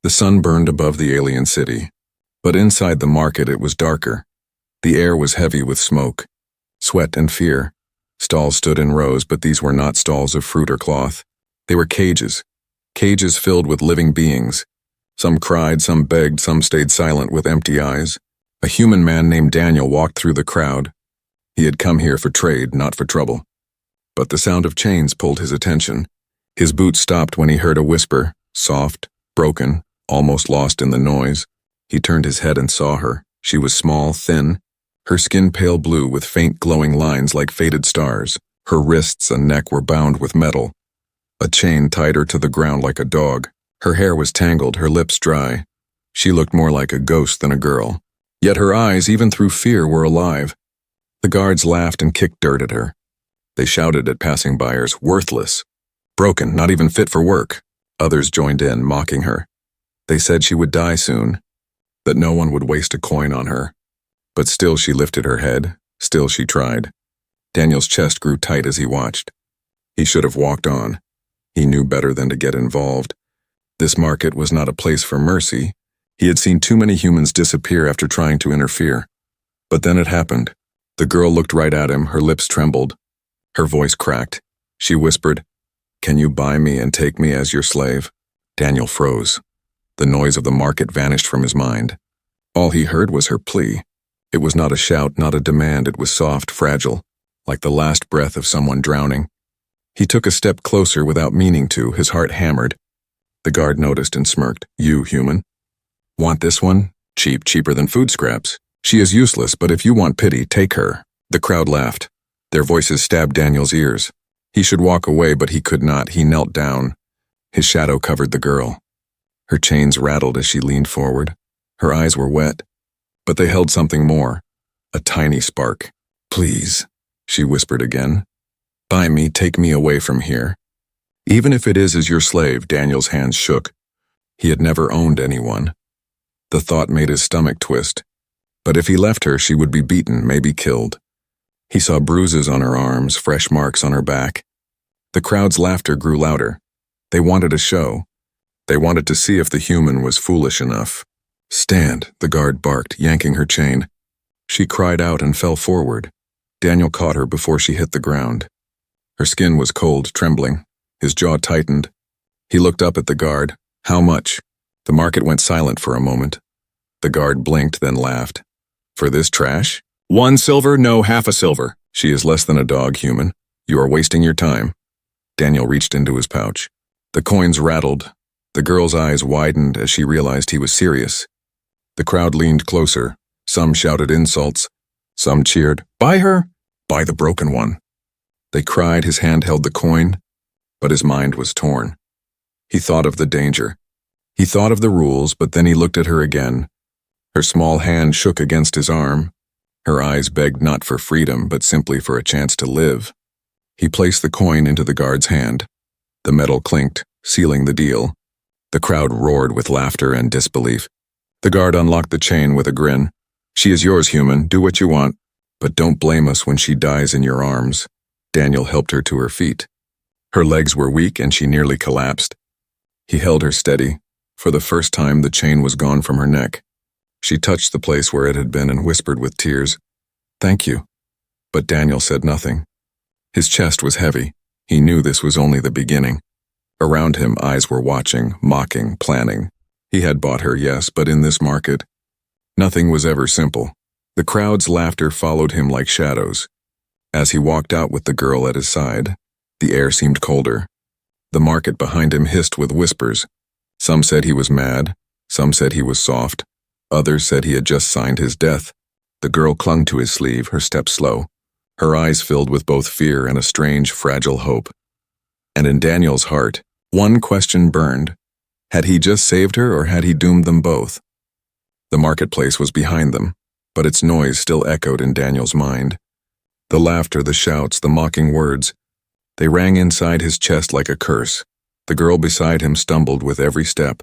The sun burned above the alien city, but inside the market it was darker. The air was heavy with smoke, sweat and fear. Stalls stood in rows, but these were not stalls of fruit or cloth. They were cages, cages filled with living beings. Some cried, some begged, some stayed silent with empty eyes. A human man named Daniel walked through the crowd. He had come here for trade, not for trouble. But the sound of chains pulled his attention. His boots stopped when he heard a whisper, soft, broken, almost lost in the noise. He turned his head and saw her. She was small, thin, her skin pale blue with faint glowing lines like faded stars. Her wrists and neck were bound with metal. A chain tied her to the ground like a dog. Her hair was tangled, her lips dry. She looked more like a ghost than a girl. Yet her eyes, even through fear, were alive. The guards laughed and kicked dirt at her. They shouted at passing buyers, worthless, broken, not even fit for work. Others joined in, mocking her. They said she would die soon, that no one would waste a coin on her. But still she lifted her head, still she tried. Daniel's chest grew tight as he watched. He should have walked on. He knew better than to get involved. This market was not a place for mercy. He had seen too many humans disappear after trying to interfere. But then it happened. The girl looked right at him, her lips trembled. Her voice cracked. She whispered, "Can you buy me and take me as your slave?" Daniel froze. The noise of the market vanished from his mind. All he heard was her plea. It was not a shout, not a demand, it was soft, fragile, like the last breath of someone drowning. He took a step closer without meaning to, his heart hammered. The guard noticed and smirked. "You, human? Want this one? Cheap, cheaper than food scraps. She is useless, but if you want pity, take her." The crowd laughed. Their voices stabbed Daniel's ears. He should walk away, but he could not. He knelt down. His shadow covered the girl. Her chains rattled as she leaned forward. Her eyes were wet, but they held something more, a tiny spark. "Please," she whispered again. "Buy me, take me away from here. Even if it is as your slave." Daniel's hands shook. He had never owned anyone. The thought made his stomach twist. But if he left her, she would be beaten, maybe killed. He saw bruises on her arms, fresh marks on her back. The crowd's laughter grew louder. They wanted a show. They wanted to see if the human was foolish enough. "Stand," the guard barked, yanking her chain. She cried out and fell forward. Daniel caught her before she hit the ground. Her skin was cold, trembling. His jaw tightened. He looked up at the guard. "How much?" The market went silent for a moment. The guard blinked, then laughed. "For this trash? 1 silver, no, half a silver. She is less than a dog, human. You are wasting your time." Daniel reached into his pouch. The coins rattled. The girl's eyes widened as she realized he was serious. The crowd leaned closer. Some shouted insults. Some cheered, "Buy her! Buy the broken one!" They cried. His hand held the coin, but his mind was torn. He thought of the danger. He thought of the rules, but then he looked at her again. Her small hand shook against his arm. Her eyes begged not for freedom, but simply for a chance to live. He placed the coin into the guard's hand. The metal clinked, sealing the deal. The crowd roared with laughter and disbelief. The guard unlocked the chain with a grin. "She is yours, human. Do what you want. But don't blame us when she dies in your arms." Daniel helped her to her feet. Her legs were weak and she nearly collapsed. He held her steady. For the first time, the chain was gone from her neck. She touched the place where it had been and whispered with tears, "Thank you." But Daniel said nothing. His chest was heavy. He knew this was only the beginning. Around him, eyes were watching, mocking, planning. He had bought her, yes, but in this market, nothing was ever simple. The crowd's laughter followed him like shadows. As he walked out with the girl at his side, the air seemed colder. The market behind him hissed with whispers. Some said he was mad. Some said he was soft. Others said he had just signed his death. The girl clung to his sleeve, her step slow. Her eyes filled with both fear and a strange, fragile hope. And in Daniel's heart, one question burned. Had he just saved her, or had he doomed them both? The marketplace was behind them, but its noise still echoed in Daniel's mind. The laughter, the shouts, the mocking words, they rang inside his chest like a curse. The girl beside him stumbled with every step.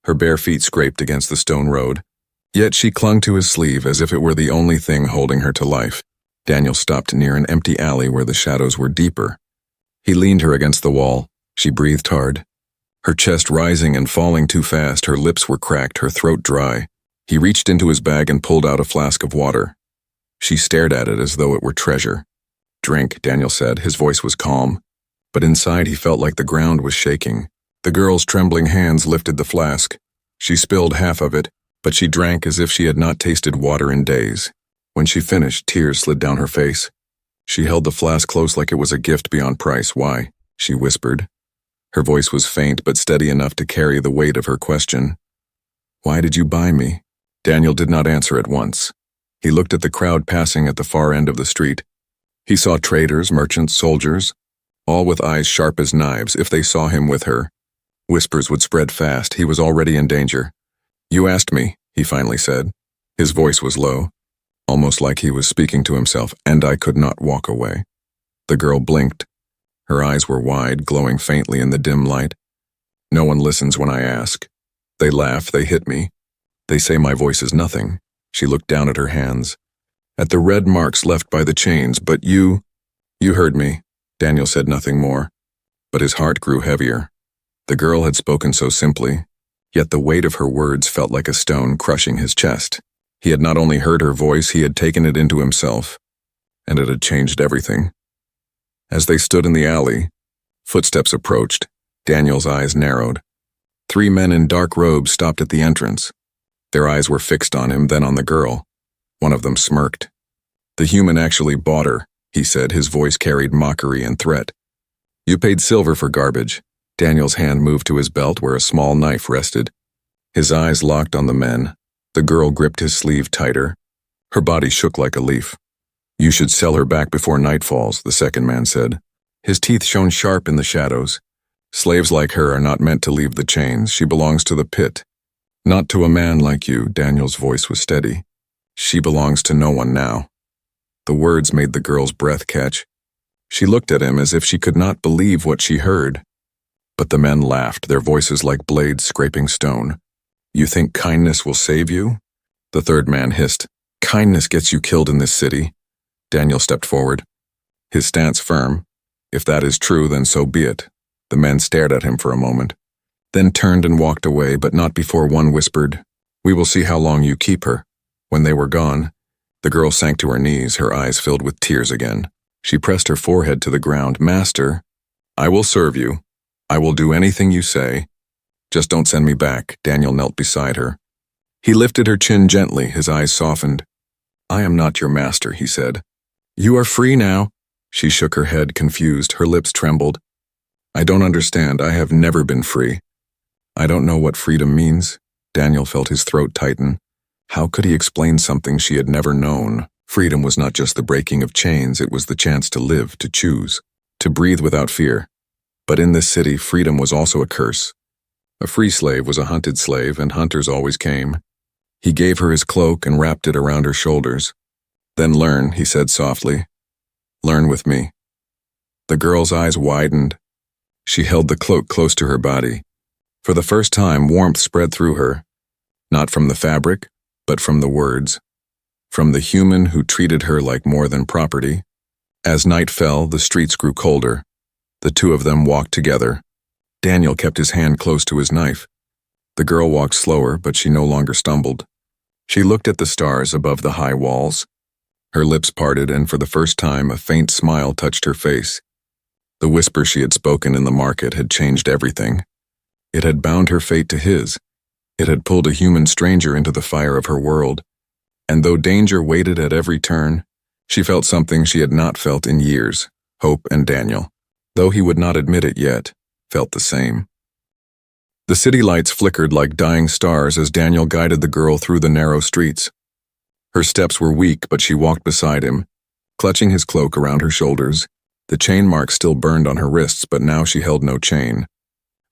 Her bare feet scraped against the stone road. Yet she clung to his sleeve as if it were the only thing holding her to life. Daniel stopped near an empty alley where the shadows were deeper. He leaned her against the wall. She breathed hard. her chest rising and falling too fast, her lips were cracked, her throat dry. He reached into his bag and pulled out a flask of water. She stared at it as though it were treasure. "Drink," Daniel said. His voice was calm, but inside he felt like the ground was shaking. The girl's trembling hands lifted the flask. She spilled half of it, but she drank as if she had not tasted water in days. When she finished, tears slid down her face. She held the flask close like it was a gift beyond price. "Why?" she whispered. Her voice was faint but steady enough to carry the weight of her question. "Why did you buy me?" Daniel did not answer at once. He looked at the crowd passing at the far end of the street. He saw traders, merchants, soldiers, all with eyes sharp as knives. If they saw him with her, whispers would spread fast. He was already in danger. "You asked me," he finally said. His voice was low, almost like he was speaking to himself, "and I could not walk away." The girl blinked. Her eyes were wide, glowing faintly in the dim light. "No one listens when I ask. They laugh, they hit me. They say my voice is nothing." She looked down at her hands, at the red marks left by the chains. "But you heard me." Daniel said nothing more, but his heart grew heavier. The girl had spoken so simply, yet the weight of her words felt like a stone crushing his chest. He had not only heard her voice, he had taken it into himself, and it had changed everything. As they stood in the alley, footsteps approached. Daniel's eyes narrowed. 3 men in dark robes stopped at the entrance. Their eyes were fixed on him, then on the girl. One of them smirked. "The human actually bought her," he said. His voice carried mockery and threat. "You paid silver for garbage." Daniel's hand moved to his belt where a small knife rested. His eyes locked on the men. The girl gripped his sleeve tighter. Her body shook like a leaf. "You should sell her back before night falls," the second man said. His teeth shone sharp in the shadows. "Slaves like her are not meant to leave the chains. She belongs to the pit. Not to a man like you." Daniel's voice was steady. "She belongs to no one now." The words made the girl's breath catch. She looked at him as if she could not believe what she heard. But the men laughed, their voices like blades scraping stone. "You think kindness will save you?" The third man hissed. "Kindness gets you killed in this city." Daniel stepped forward, his stance firm. "If that is true, then so be it." The men stared at him for a moment, then turned and walked away, but not before one whispered, "We will see how long you keep her." When they were gone, the girl sank to her knees, her eyes filled with tears again. She pressed her forehead to the ground. "Master, I will serve you. I will do anything you say. Just don't send me back." Daniel knelt beside her. He lifted her chin gently, his eyes softened. "I am not your master," he said. "You are free now." She shook her head, confused, her lips trembled. "I don't understand. I have never been free." "I don't know what freedom means." Daniel felt his throat tighten. How could he explain something she had never known? Freedom was not just the breaking of chains, it was the chance to live, to choose, to breathe without fear. But in this city, freedom was also a curse. A free slave was a hunted slave, and hunters always came. He gave her his cloak and wrapped it around her shoulders. "Then learn," he said softly. "Learn with me." The girl's eyes widened. She held the cloak close to her body. For the first time, warmth spread through her, not from the fabric, but from the words, from the human who treated her like more than property. As night fell, the streets grew colder. The two of them walked together. Daniel kept his hand close to his knife. The girl walked slower, but she no longer stumbled. She looked at the stars above the high walls. Her lips parted, and for the first time, a faint smile touched her face. The whisper she had spoken in the market had changed everything. It had bound her fate to his. It had pulled a human stranger into the fire of her world. And though danger waited at every turn, she felt something she had not felt in years. Hope and Daniel, though he would not admit it yet, felt the same. The city lights flickered like dying stars as Daniel guided the girl through the narrow streets. Her steps were weak, but she walked beside him, clutching his cloak around her shoulders. The chain marks still burned on her wrists, but now she held no chain.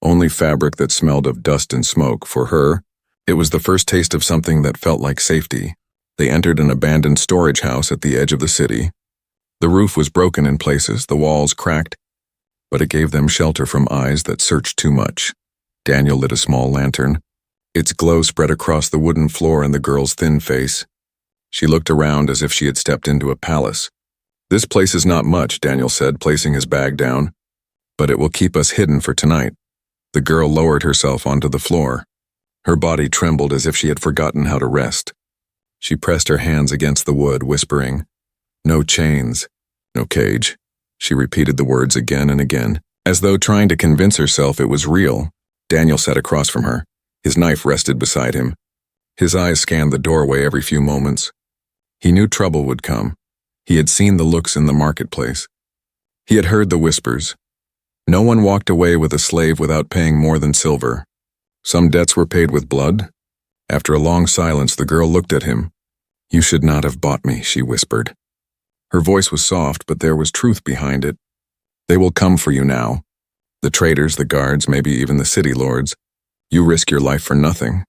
Only fabric that smelled of dust and smoke. For her, it was the first taste of something that felt like safety. They entered an abandoned storage house at the edge of the city. The roof was broken in places, the walls cracked, but it gave them shelter from eyes that searched too much. Daniel lit a small lantern. Its glow spread across the wooden floor and the girl's thin face. She looked around as if she had stepped into a palace. "This place is not much," Daniel said, placing his bag down, "but it will keep us hidden for tonight." The girl lowered herself onto the floor. Her body trembled as if she had forgotten how to rest. She pressed her hands against the wood, whispering, "No chains, no cage." She repeated the words again and again, as though trying to convince herself it was real. Daniel sat across from her. His knife rested beside him. His eyes scanned the doorway every few moments. He knew trouble would come. He had seen the looks in the marketplace. He had heard the whispers. No one walked away with a slave without paying more than silver. Some debts were paid with blood. After a long silence, the girl looked at him. "You should not have bought me," she whispered. Her voice was soft, but there was truth behind it. "They will come for you now. The traders, the guards, maybe even the city lords. You risk your life for nothing."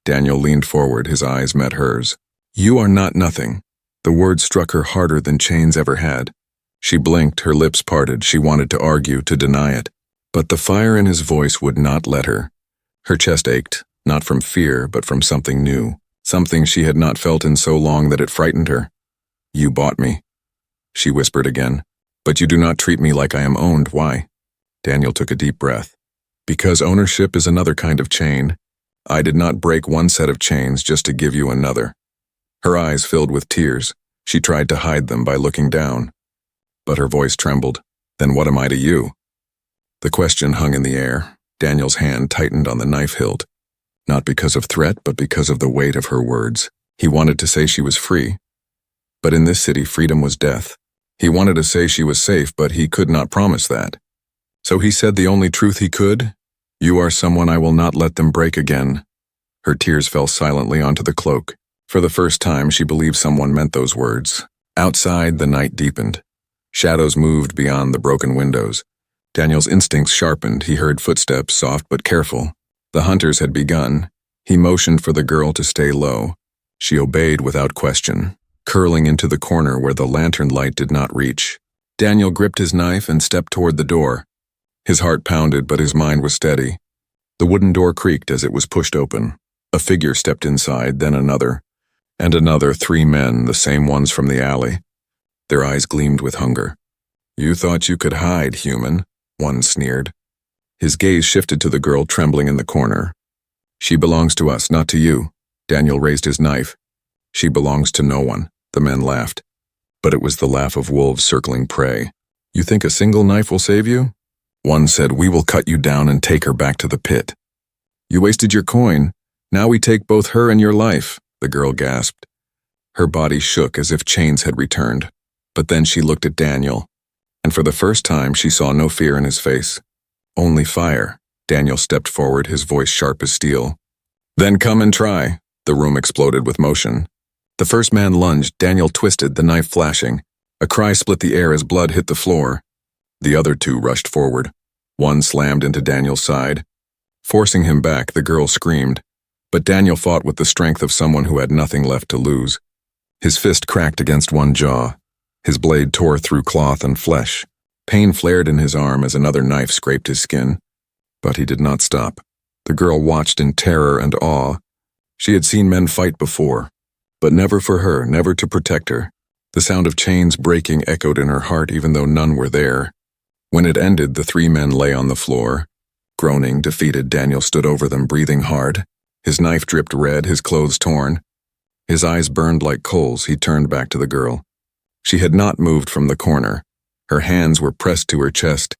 Daniel leaned forward, his eyes met hers. "You are not nothing." The word struck her harder than chains ever had. She blinked, her lips parted. She wanted to argue, to deny it. But the fire in his voice would not let her. Her chest ached, not from fear, but from something new, something she had not felt in so long that it frightened her. "You bought me," she whispered again. "But you do not treat me like I am owned. Why?" Daniel took a deep breath. "Because ownership is another kind of chain. I did not break one set of chains just to give you another." Her eyes filled with tears. She tried to hide them by looking down. But her voice trembled. "Then what am I to you?" The question hung in the air. Daniel's hand tightened on the knife hilt. Not because of threat, but because of the weight of her words. He wanted to say she was free. But in this city, freedom was death. He wanted to say she was safe, but he could not promise that. So he said the only truth he could, "You are someone I will not let them break again." Her tears fell silently onto the cloak. For the first time, she believed someone meant those words. Outside, the night deepened. Shadows moved beyond the broken windows. Daniel's instincts sharpened. He heard footsteps, soft but careful. The hunters had begun. He motioned for the girl to stay low. She obeyed without question, curling into the corner where the lantern light did not reach. Daniel gripped his knife and stepped toward the door. His heart pounded, but his mind was steady. The wooden door creaked as it was pushed open. A figure stepped inside, then another. And another, 3 men, the same ones from the alley. Their eyes gleamed with hunger. "You thought you could hide, human," one sneered. His gaze shifted to the girl trembling in the corner. "She belongs to us, not to you." Daniel raised his knife. "She belongs to no one." The men laughed. But it was the laugh of wolves circling prey. "You think a single knife will save you?" One said, "We will cut you down and take her back to the pit." "You wasted your coin. Now we take both her and your life," the girl gasped. Her body shook as if chains had returned. But then she looked at Daniel, and for the first time she saw no fear in his face. Only fire. Daniel stepped forward, his voice sharp as steel. "Then come and try." The room exploded with motion. The first man lunged. Daniel twisted, the knife flashing. A cry split the air as blood hit the floor. The other 2 rushed forward. One slammed into Daniel's side. Forcing him back, the girl screamed. But Daniel fought with the strength of someone who had nothing left to lose. His fist cracked against one jaw. His blade tore through cloth and flesh. Pain flared in his arm as another knife scraped his skin. But he did not stop. The girl watched in terror and awe. She had seen men fight before, but never for her, never to protect her. The sound of chains breaking echoed in her heart even though none were there. When it ended, the 3 men lay on the floor. Groaning, defeated, Daniel stood over them, breathing hard. His knife dripped red, his clothes torn. His eyes burned like coals. He turned back to the girl. She had not moved from the corner. Her hands were pressed to her chest.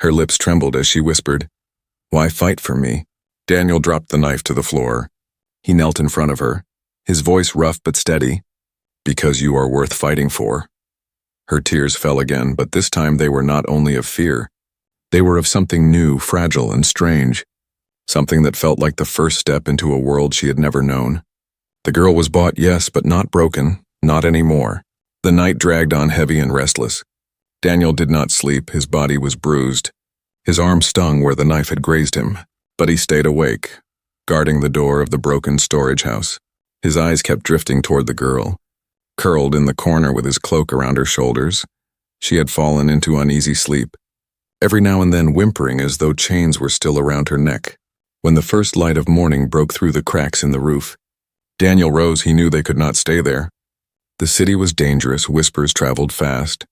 Her lips trembled as she whispered, "Why fight for me?" Daniel dropped the knife to the floor. He knelt in front of her, his voice rough but steady. "Because you are worth fighting for." Her tears fell again, but this time they were not only of fear. They were of something new, fragile, and strange. Something that felt like the first step into a world she had never known. The girl was bought, yes, but not broken, not anymore. The night dragged on heavy and restless. Daniel did not sleep, his body was bruised. His arm stung where the knife had grazed him, but he stayed awake, guarding the door of the broken storage house. His eyes kept drifting toward the girl. Curled in the corner with his cloak around her shoulders, she had fallen into uneasy sleep, every now and then whimpering as though chains were still around her neck. When the first light of morning broke through the cracks in the roof, Daniel rose. He knew they could not stay there. The city was dangerous, whispers traveled fast.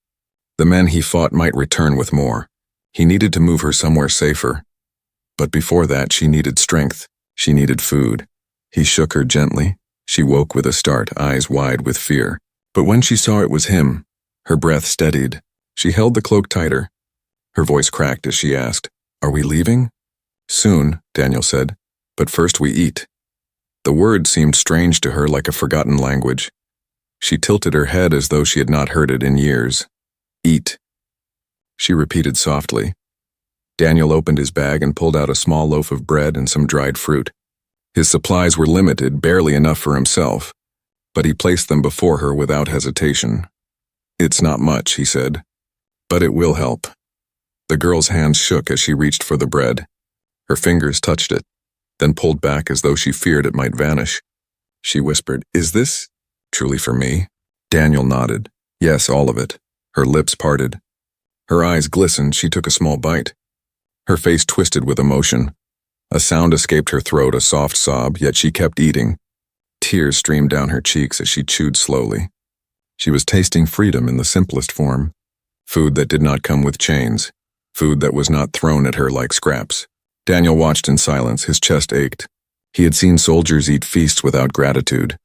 The men he fought might return with more. He needed to move her somewhere safer. But before that, she needed strength. She needed food. He shook her gently. She woke with a start, eyes wide with fear. But when she saw it was him, her breath steadied. She held the cloak tighter. Her voice cracked as she asked, "Are we leaving?" "Soon," Daniel said, "but first we eat." The word seemed strange to her, like a forgotten language. She tilted her head as though she had not heard it in years. "Eat," she repeated softly. Daniel opened his bag and pulled out a small loaf of bread and some dried fruit. His supplies were limited, barely enough for himself, but he placed them before her without hesitation. "It's not much," he said, "but it will help." The girl's hands shook as she reached for the bread. Her fingers touched it, then pulled back as though she feared it might vanish. She whispered, "Is this truly for me?" Daniel nodded. "Yes, all of it." Her lips parted. Her eyes glistened. She took a small bite. Her face twisted with emotion. A sound escaped her throat, a soft sob, yet she kept eating. Tears streamed down her cheeks as she chewed slowly. She was tasting freedom in the simplest form. Food that did not come with chains. Food that was not thrown at her like scraps. Daniel watched in silence. His chest ached. He had seen soldiers eat feasts without gratitude.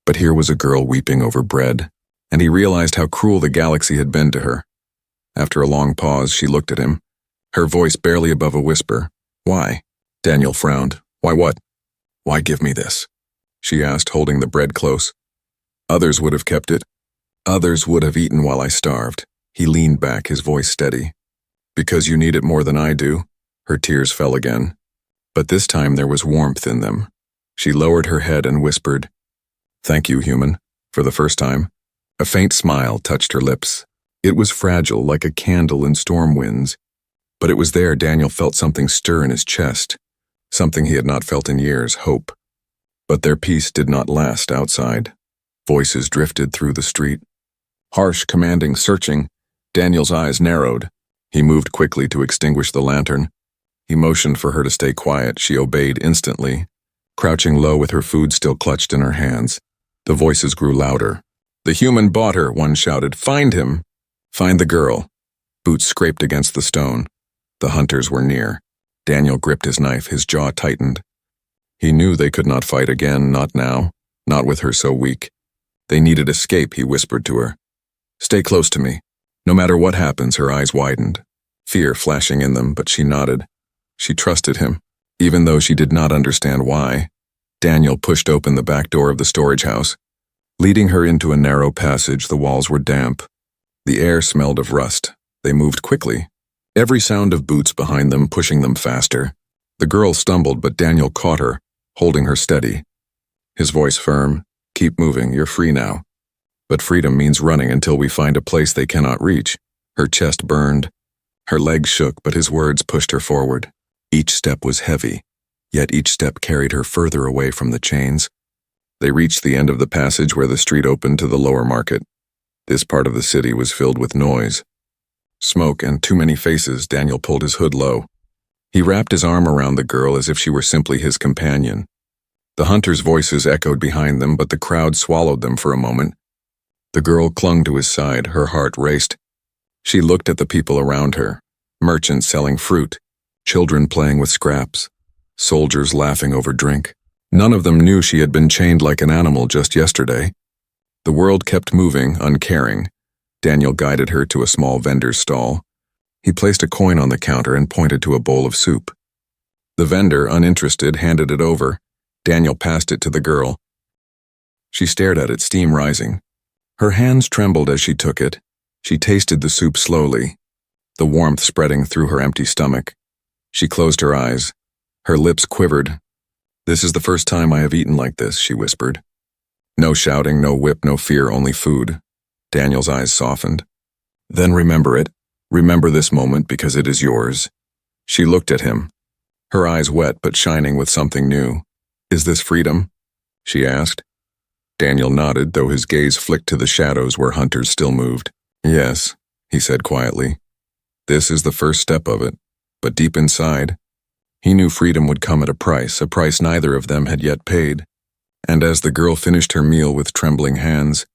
But here was a girl weeping over bread, and he realized how cruel the galaxy had been to her. After a long pause, she looked at him, her voice barely above a whisper. "Why?" Daniel frowned. "Why what?" "Why give me this?" she asked, holding the bread close. "Others would have kept it. Others would have eaten while I starved." He leaned back, his voice steady. "Because you need it more than I do." Her tears fell again. But this time there was warmth in them. She lowered her head and whispered, "Thank you, human," for the first time. A faint smile touched her lips. It was fragile, like a candle in storm winds. But it was there Daniel felt something stir in his chest. Something he had not felt in years, hope. But their peace did not last outside. Voices drifted through the street. Harsh, commanding, searching. Daniel's eyes narrowed. He moved quickly to extinguish the lantern. He motioned for her to stay quiet. She obeyed instantly, crouching low with her food still clutched in her hands. The voices grew louder. "The human bought her," one shouted. "Find him! Find the girl!" Boots scraped against the stone. The hunters were near. Daniel gripped his knife, his jaw tightened. He knew they could not fight again, not now, not with her so weak. They needed escape, he whispered to her. "Stay close to me. No matter what happens," her eyes widened, fear flashing in them, but she nodded. She trusted him, even though she did not understand why. Daniel pushed open the back door of the storage house. Leading her into a narrow passage, the walls were damp. The air smelled of rust. They moved quickly. Every sound of boots behind them, pushing them faster. The girl stumbled, but Daniel caught her, holding her steady. His voice firm, "Keep moving, you're free now." "But freedom means running until we find a place they cannot reach." Her chest burned. Her legs shook, but his words pushed her forward. Each step was heavy, yet each step carried her further away from the chains. They reached the end of the passage where the street opened to the lower market. This part of the city was filled with noise. Smoke and too many faces. Daniel pulled his hood low. He wrapped his arm around the girl as if she were simply his companion. The hunters' voices echoed behind them, but the crowd swallowed them for a moment. The girl clung to his side, her heart raced. She looked at the people around her, merchants selling fruit, children playing with scraps, soldiers laughing over drink. None of them knew she had been chained like an animal just yesterday. The world kept moving, uncaring. Daniel guided her to a small vendor's stall. He placed a coin on the counter and pointed to a bowl of soup. The vendor, uninterested, handed it over. Daniel passed it to the girl. She stared at it, steam rising. Her hands trembled as she took it. She tasted the soup slowly, the warmth spreading through her empty stomach. She closed her eyes. Her lips quivered. "This is the first time I have eaten like this," she whispered. No shouting, no whip, no fear, only food. Daniel's eyes softened. "Then remember it. Remember this moment because it is yours." She looked at him, her eyes wet but shining with something new. "Is this freedom?" she asked. Daniel nodded, though his gaze flicked to the shadows where hunters still moved. "Yes," he said quietly. "This is the first step of it, but deep inside, he knew freedom would come at a price neither of them had yet paid." And as the girl finished her meal with trembling hands,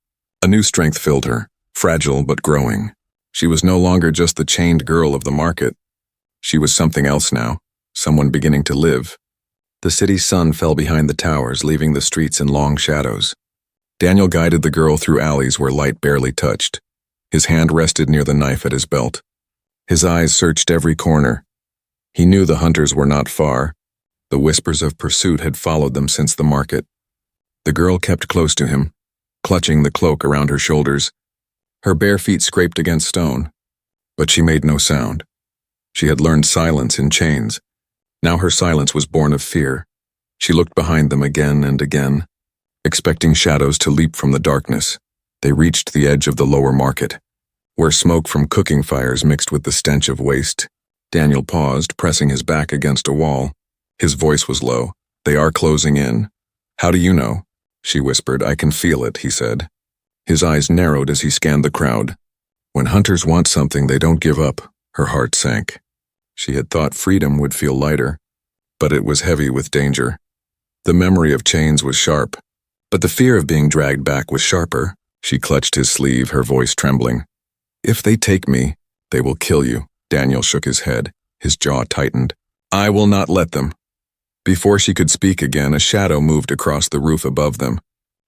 a new strength filled her, fragile but growing. She was no longer just the chained girl of the market. She was something else now, someone beginning to live. The city's sun fell behind the towers, leaving the streets in long shadows. Daniel guided the girl through alleys where light barely touched. His hand rested near the knife at his belt. His eyes searched every corner. He knew the hunters were not far. The whispers of pursuit had followed them since the market. The girl kept close to him, clutching the cloak around her shoulders. Her bare feet scraped against stone, but she made no sound. She had learned silence in chains. Now her silence was born of fear. She looked behind them again and again, expecting shadows to leap from the darkness. They reached the edge of the lower market, where smoke from cooking fires mixed with the stench of waste. Daniel paused, pressing his back against a wall. His voice was low. "They are closing in." "How do you know?" She whispered. "I can feel it," he said. His eyes narrowed as he scanned the crowd. When hunters want something, they don't give up. Her heart sank. She had thought freedom would feel lighter, but it was heavy with danger. The memory of chains was sharp, but the fear of being dragged back was sharper. She clutched his sleeve, her voice trembling. "If they take me, they will kill you." Daniel shook his head. His jaw tightened. "I will not let them." Before she could speak again, a shadow moved across the roof above them.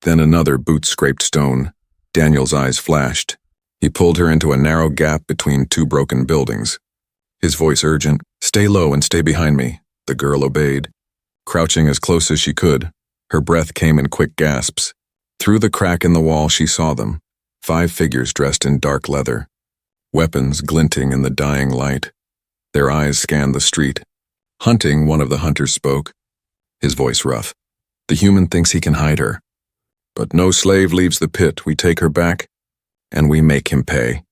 Then another boot scraped stone. Daniel's eyes flashed. He pulled her into a narrow gap between two broken buildings. His voice urgent. "Stay low and stay behind me." The girl obeyed, crouching as close as she could. Her breath came in quick gasps. Through the crack in the wall she saw them, 5 figures dressed in dark leather, weapons glinting in the dying light. Their eyes scanned the street. "Hunting," one of the hunters spoke, his voice rough. "The human thinks he can hide her. But no slave leaves the pit. We take her back, and we make him pay."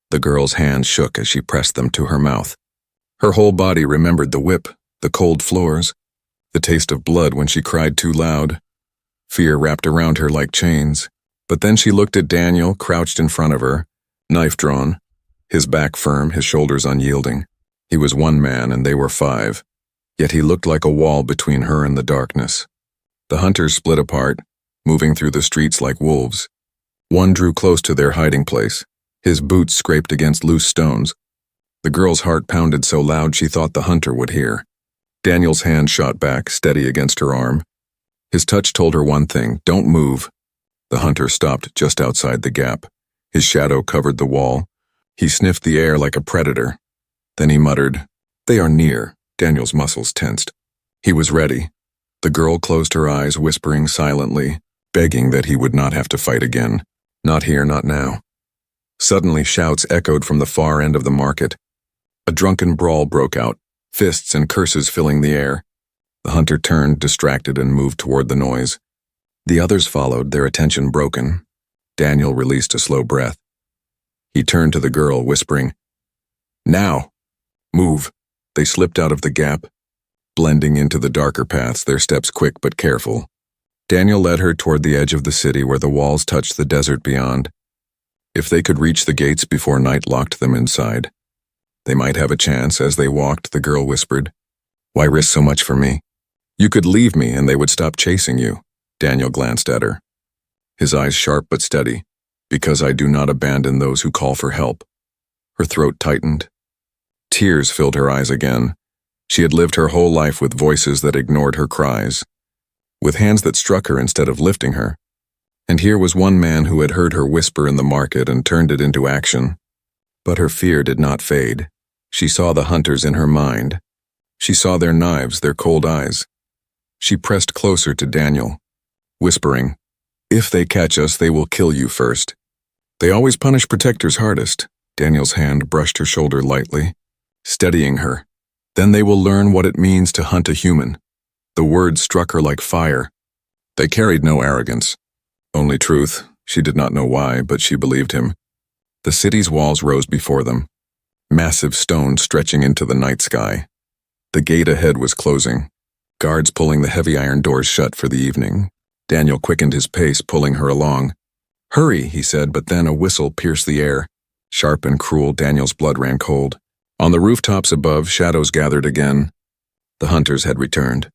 The girl's hands shook as she pressed them to her mouth. Her whole body remembered the whip, the cold floors, the taste of blood when she cried too loud. Fear wrapped around her like chains. But then she looked at Daniel, crouched in front of her, knife drawn, his back firm, his shoulders unyielding. He was one man and they were 5, yet he looked like a wall between her and the darkness. The hunters split apart, moving through the streets like wolves. One drew close to their hiding place. His boots scraped against loose stones. The girl's heart pounded so loud she thought the hunter would hear. Daniel's hand shot back, steady against her arm. His touch told her one thing: don't move. The hunter stopped just outside the gap. His shadow covered the wall. He sniffed the air like a predator. Then he muttered, "They are near." Daniel's muscles tensed. He was ready. The girl closed her eyes, whispering silently, begging that he would not have to fight again. Not here, not now. Suddenly shouts echoed from the far end of the market. A drunken brawl broke out, fists and curses filling the air. The hunter turned, distracted, and moved toward the noise. The others followed, their attention broken. Daniel released a slow breath. He turned to the girl, whispering, "Now! Move!" They slipped out of the gap, blending into the darker paths, their steps quick but careful. Daniel led her toward the edge of the city where the walls touched the desert beyond. If they could reach the gates before night locked them inside, they might have a chance. As they walked, the girl whispered, "Why risk so much for me? You could leave me and they would stop chasing you." Daniel glanced at her, his eyes sharp but steady. "Because I do not abandon those who call for help." Her throat tightened. Tears filled her eyes again. She had lived her whole life with voices that ignored her cries, with hands that struck her instead of lifting her. And here was one man who had heard her whisper in the market and turned it into action. But her fear did not fade. She saw the hunters in her mind. She saw their knives, their cold eyes. She pressed closer to Daniel, whispering, "If they catch us, they will kill you first. They always punish protectors hardest." Daniel's hand brushed her shoulder lightly, steadying her. "Then they will learn what it means to hunt a human." The words struck her like fire. They carried no arrogance, only truth. She did not know why, but she believed him. The city's walls rose before them, massive stones stretching into the night sky. The gate ahead was closing, guards pulling the heavy iron doors shut for the evening. Daniel quickened his pace, pulling her along. "Hurry," he said, but then a whistle pierced the air. Sharp and cruel, Daniel's blood ran cold. On the rooftops above, shadows gathered again. The hunters had returned.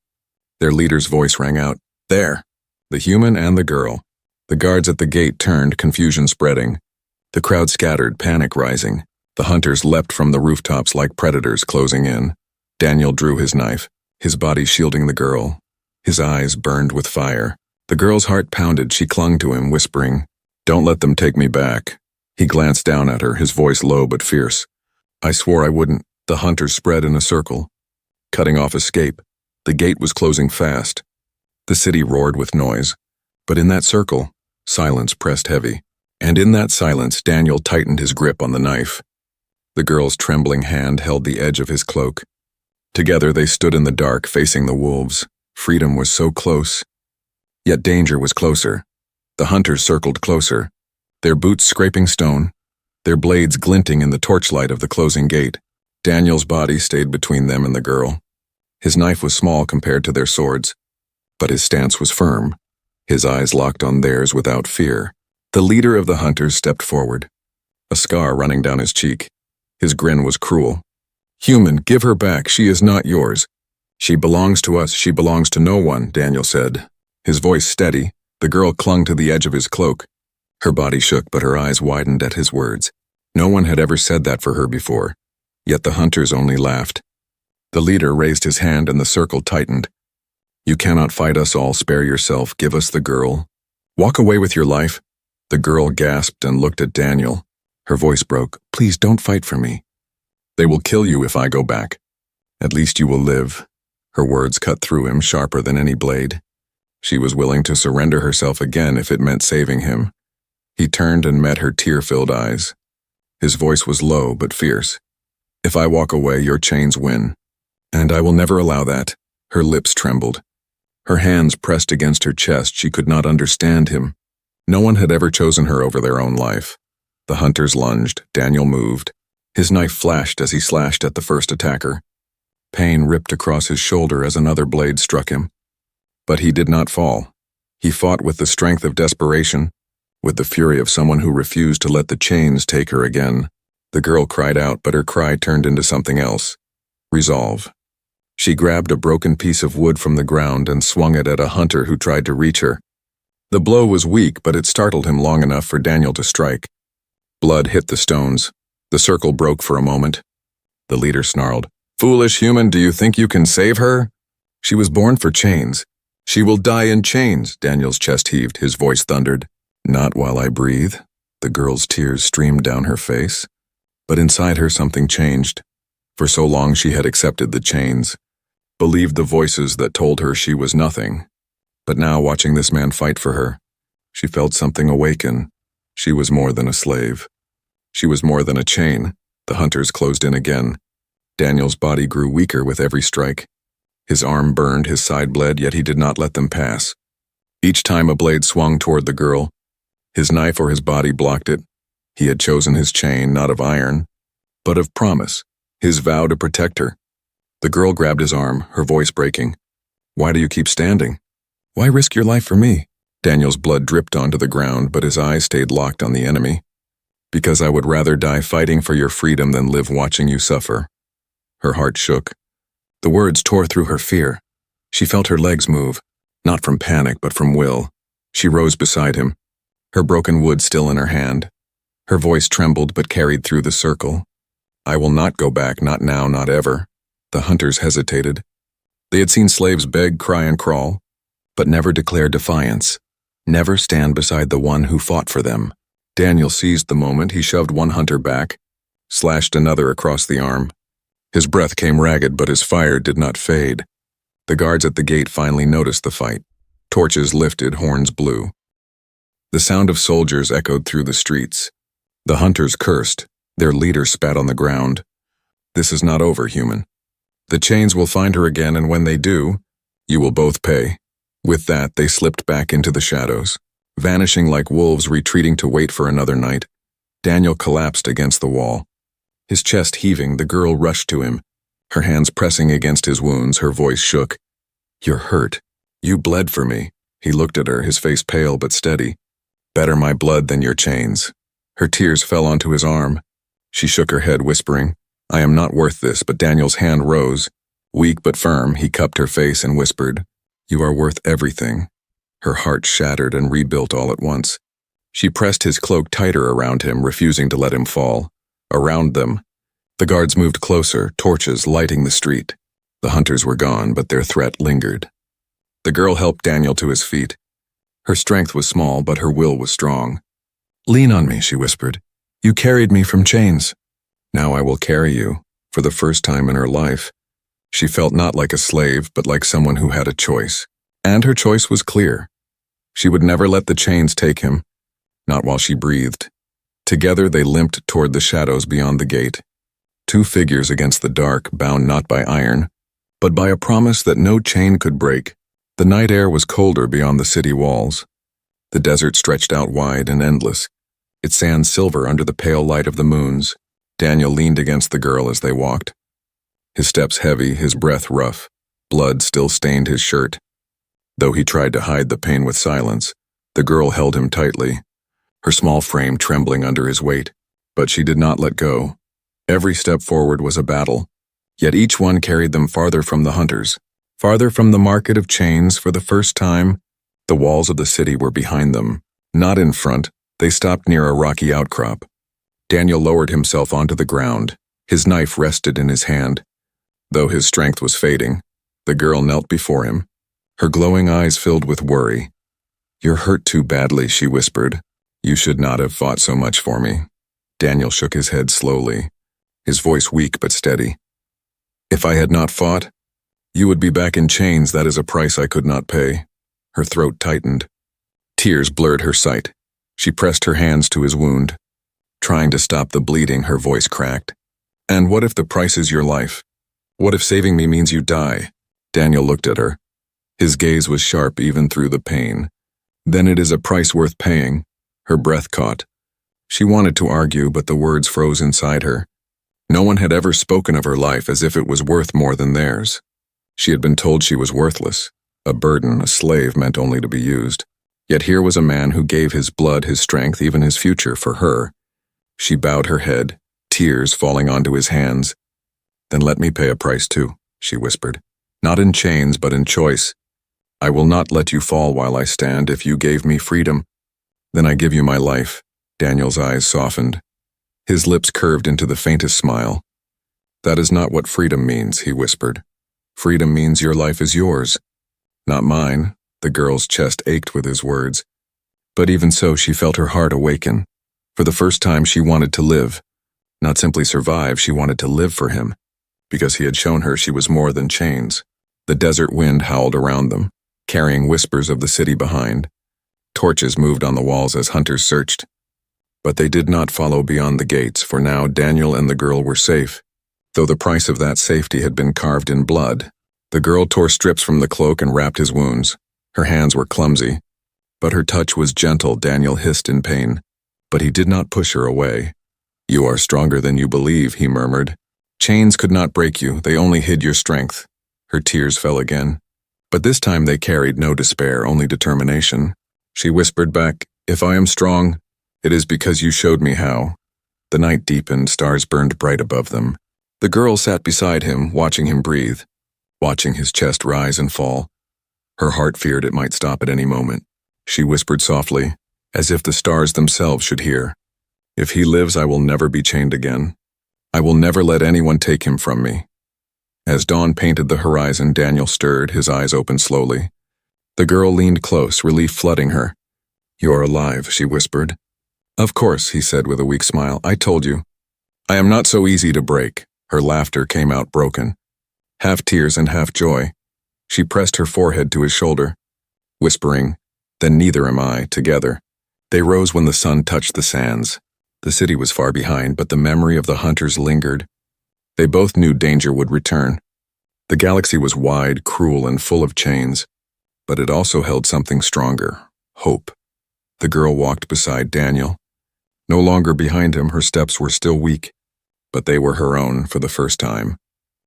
Their leader's voice rang out, "There, the human and the girl." The guards at the gate turned, confusion spreading. The crowd scattered, panic rising. The hunters leapt from the rooftops like predators closing in. Daniel drew his knife, his body shielding the girl. His eyes burned with fire. The girl's heart pounded. She clung to him, whispering, "Don't let them take me back." He glanced down at her, his voice low but fierce. "I swore I wouldn't." The hunters spread in a circle, cutting off escape. The gate was closing fast. The city roared with noise. But in that circle, silence pressed heavy. And in that silence, Daniel tightened his grip on the knife. The girl's trembling hand held the edge of his cloak. Together they stood in the dark, facing the wolves. Freedom was so close. Yet danger was closer. The hunters circled closer, their boots scraping stone, their blades glinting in the torchlight of the closing gate. Daniel's body stayed between them and the girl. His knife was small compared to their swords, but his stance was firm, his eyes locked on theirs without fear. The leader of the hunters stepped forward, a scar running down his cheek. His grin was cruel. "Human, give her back. She is not yours." "She belongs to us. She belongs to no one," Daniel said. His voice steady, the girl clung to the edge of his cloak. Her body shook, but her eyes widened at his words. No one had ever said that for her before, yet the hunters only laughed. The leader raised his hand and the circle tightened. "You cannot fight us all. Spare yourself. Give us the girl. Walk away with your life." The girl gasped and looked at Daniel. Her voice broke. "Please don't fight for me. They will kill you if I go back. At least you will live." Her words cut through him sharper than any blade. She was willing to surrender herself again if it meant saving him. He turned and met her tear-filled eyes. His voice was low but fierce. "If I walk away, your chains win. And I will never allow that." Her lips trembled. Her hands pressed against her chest. She could not understand him. No one had ever chosen her over their own life. The hunters lunged. Daniel moved. His knife flashed as he slashed at the first attacker. Pain ripped across his shoulder as another blade struck him. But he did not fall. He fought with the strength of desperation, with the fury of someone who refused to let the chains take her again. The girl cried out, but her cry turned into something else. Resolve. She grabbed a broken piece of wood from the ground and swung it at a hunter who tried to reach her. The blow was weak, but it startled him long enough for Daniel to strike. Blood hit the stones. The circle broke for a moment. The leader snarled, "Foolish human, do you think you can save her? She was born for chains. She will die in chains." Daniel's chest heaved, his voice thundered. "Not while I breathe." The girl's tears streamed down her face. But inside her something changed. For so long she had accepted the chains, believed the voices that told her she was nothing. But now, watching this man fight for her, she felt something awaken. She was more than a slave. She was more than a chain. The hunters closed in again. Daniel's body grew weaker with every strike. His arm burned, his side bled, yet he did not let them pass. Each time a blade swung toward the girl, his knife or his body blocked it. He had chosen his chain, not of iron, but of promise, his vow to protect her. The girl grabbed his arm, her voice breaking. "Why do you keep standing? Why risk your life for me?" Daniel's blood dripped onto the ground, but his eyes stayed locked on the enemy. "Because I would rather die fighting for your freedom than live watching you suffer." Her heart shook. The words tore through her fear. She felt her legs move, not from panic but from will. She rose beside him, her broken wood still in her hand. Her voice trembled but carried through the circle. "I will not go back, not now, not ever." The hunters hesitated. They had seen slaves beg, cry, and crawl, but never declare defiance, never stand beside the one who fought for them. Daniel seized the moment. He shoved one hunter back, slashed another across the arm. His breath came ragged, but his fire did not fade. The guards at the gate finally noticed the fight. Torches lifted, horns blew. The sound of soldiers echoed through the streets. The hunters cursed. Their leader spat on the ground. "This is not over, human. The chains will find her again, and when they do, you will both pay." With that, they slipped back into the shadows, vanishing like wolves retreating to wait for another night. Daniel collapsed against the wall. His chest heaving, the girl rushed to him, her hands pressing against his wounds, her voice shook. "You're hurt. You bled for me." He looked at her, his face pale but steady. "Better my blood than your chains." Her tears fell onto his arm. She shook her head, whispering, "I am not worth this," but Daniel's hand rose. Weak but firm, he cupped her face and whispered, "You are worth everything." Her heart shattered and rebuilt all at once. She pressed his cloak tighter around him, refusing to let him fall. Around them, the guards moved closer, torches lighting the street. The hunters were gone, but their threat lingered. The girl helped Daniel to his feet. Her strength was small, but her will was strong. "Lean on me," she whispered. "You carried me from chains. Now I will carry you." For the first time in her life, she felt not like a slave, but like someone who had a choice. And her choice was clear. She would never let the chains take him, not while she breathed. Together they limped toward the shadows beyond the gate. Two figures against the dark, bound not by iron, but by a promise that no chain could break. The night air was colder beyond the city walls. The desert stretched out wide and endless, its sand silver under the pale light of the moons. Daniel leaned against the girl as they walked. His steps heavy, his breath rough. Blood still stained his shirt. Though he tried to hide the pain with silence, the girl held him tightly, her small frame trembling under his weight. But she did not let go. Every step forward was a battle, yet each one carried them farther from the hunters, farther from the market of chains. For the first time, the walls of the city were behind them, not in front. They stopped near a rocky outcrop. Daniel lowered himself onto the ground. His knife rested in his hand. Though his strength was fading, the girl knelt before him, her glowing eyes filled with worry. "You're hurt too badly," she whispered. "You should not have fought so much for me." Daniel shook his head slowly, his voice weak but steady. "If I had not fought, you would be back in chains. That is a price I could not pay." Her throat tightened. Tears blurred her sight. She pressed her hands to his wound. Trying to stop the bleeding, her voice cracked. "And what if the price is your life? What if saving me means you die?" Daniel looked at her. His gaze was sharp even through the pain. "Then it is a price worth paying." Her breath caught. She wanted to argue, but the words froze inside her. No one had ever spoken of her life as if it was worth more than theirs. She had been told she was worthless, a burden, a slave meant only to be used. Yet here was a man who gave his blood, his strength, even his future for her. She bowed her head, tears falling onto his hands. "Then let me pay a price too," she whispered. "Not in chains, but in choice. I will not let you fall while I stand. If you gave me freedom, then I give you my life." Daniel's eyes softened. His lips curved into the faintest smile. "That is not what freedom means," he whispered. "Freedom means your life is yours, not mine." The girl's chest ached with his words. But even so, she felt her heart awaken. For the first time, she wanted to live. Not simply survive, she wanted to live for him, because he had shown her she was more than chains. The desert wind howled around them, carrying whispers of the city behind. Torches moved on the walls as hunters searched. But they did not follow beyond the gates, for now Daniel and the girl were safe, though the price of that safety had been carved in blood. The girl tore strips from the cloak and wrapped his wounds. Her hands were clumsy, but her touch was gentle. Daniel hissed in pain, but he did not push her away. "You are stronger than you believe," he murmured. "Chains could not break you, they only hid your strength." Her tears fell again, but this time they carried no despair, only determination. She whispered back, "If I am strong, it is because you showed me how." The night deepened, stars burned bright above them. The girl sat beside him, watching him breathe, watching his chest rise and fall. Her heart feared it might stop at any moment. She whispered softly, as if the stars themselves should hear, "If he lives, I will never be chained again. I will never let anyone take him from me." As dawn painted the horizon, Daniel stirred, his eyes opened slowly. The girl leaned close, relief flooding her. "You're alive," she whispered. "Of course," he said with a weak smile. "I told you. I am not so easy to break." Her laughter came out broken, half tears and half joy. She pressed her forehead to his shoulder, whispering, "Then neither am I," together. They rose when the sun touched the sands. The city was far behind, but the memory of the hunters lingered. They both knew danger would return. The galaxy was wide, cruel, and full of chains, but it also held something stronger, hope. The girl walked beside Daniel. No longer behind him, her steps were still weak, but they were her own for the first time.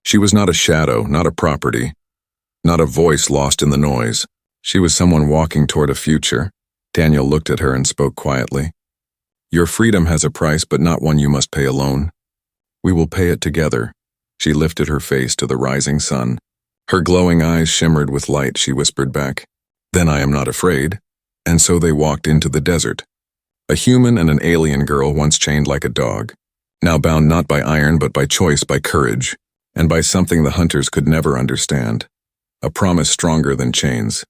She was not a shadow, not a property, not a voice lost in the noise. She was someone walking toward a future. Daniel looked at her and spoke quietly. "Your freedom has a price, but not one you must pay alone. We will pay it together." She lifted her face to the rising sun. Her glowing eyes shimmered with light. She whispered back, "Then I am not afraid." And so they walked into the desert. A human and an alien girl once chained like a dog, now bound not by iron but by choice, by courage. and by something the hunters could never understand. A promise stronger than chains.